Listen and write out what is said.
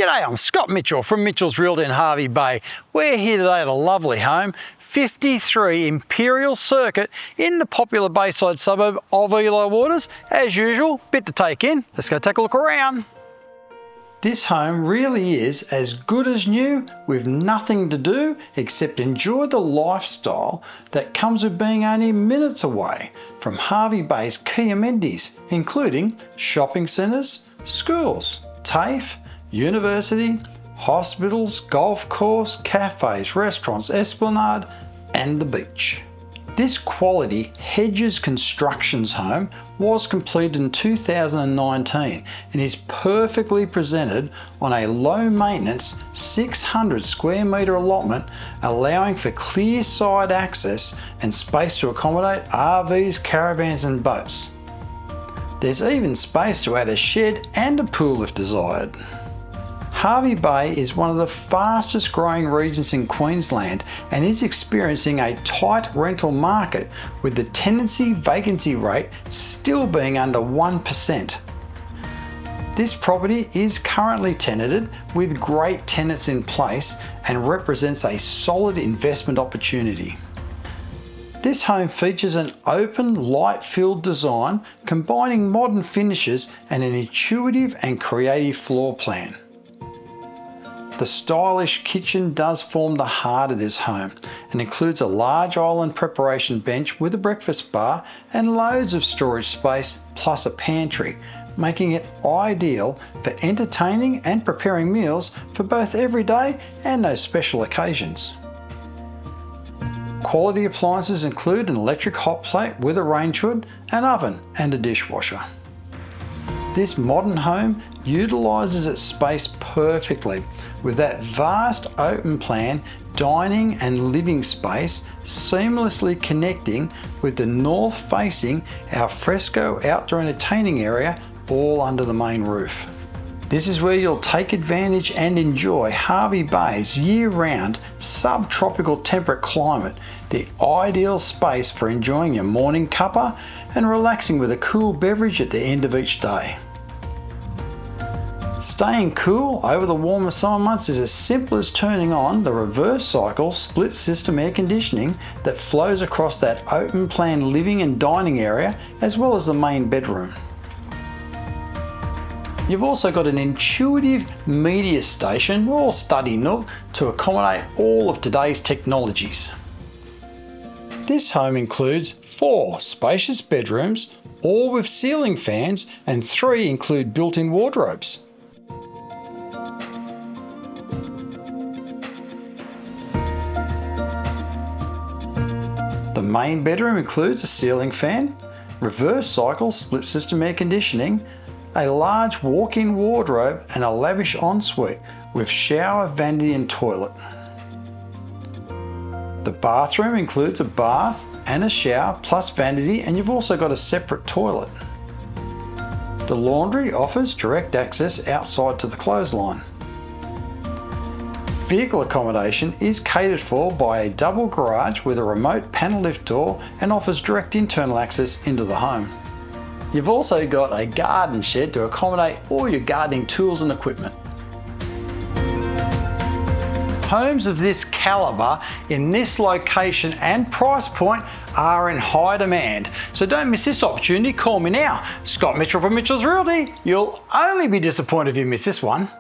G'day, I'm Scott Mitchell from Mitchell's Realty in Hervey Bay. We're here today at a lovely home, 53 Imperial Circuit in the popular Bayside suburb of Eli Waters. As usual, bit to take in. Let's go take a look around. This home really is as good as new with nothing to do except enjoy the lifestyle that comes with being only minutes away from Hervey Bay's key amenities, including shopping centres, schools, TAFE, university, hospitals, golf course, cafes, restaurants, esplanade and the beach. This quality Hedges Constructions home was completed in 2019 and is perfectly presented on a low maintenance 600 square metre allotment, allowing for clear side access and space to accommodate RVs, caravans and boats. There's even space to add a shed and a pool if desired. Hervey Bay is one of the fastest growing regions in Queensland and is experiencing a tight rental market, with the tenancy vacancy rate still being under 1%. This property is currently tenanted with great tenants in place and represents a solid investment opportunity. This home features an open, light-filled design combining modern finishes and an intuitive and creative floor plan. The stylish kitchen does form the heart of this home and includes a large island preparation bench with a breakfast bar and loads of storage space plus a pantry, making it ideal for entertaining and preparing meals for both everyday and those special occasions. Quality appliances include an electric hot plate with a range hood, an oven and a dishwasher. This modern home utilises its space perfectly, with that vast open plan dining and living space seamlessly connecting with the north facing alfresco outdoor entertaining area, all under the main roof. This is where you'll take advantage and enjoy Hervey Bay's year-round subtropical temperate climate, the ideal space for enjoying your morning cuppa and relaxing with a cool beverage at the end of each day. Staying cool over the warmer summer months is as simple as turning on the reverse cycle split system air conditioning that flows across that open plan living and dining area as well as the main bedroom. You've also got an intuitive media station or study nook to accommodate all of today's technologies. This home includes 4 spacious bedrooms, all with ceiling fans, and 3 include built-in wardrobes. The main bedroom includes a ceiling fan, reverse cycle split system air conditioning, a large walk-in wardrobe and a lavish ensuite with shower, vanity and toilet. The bathroom includes a bath and a shower plus vanity, and you've also got a separate toilet. The laundry offers direct access outside to the clothesline. Vehicle accommodation is catered for by a double garage with a remote panel lift door and offers direct internal access into the home. You've also got a garden shed to accommodate all your gardening tools and equipment. Homes of this calibre in this location and price point are in high demand, so don't miss this opportunity. Call me now, Scott Mitchell from Mitchell's Realty. You'll only be disappointed if you miss this one.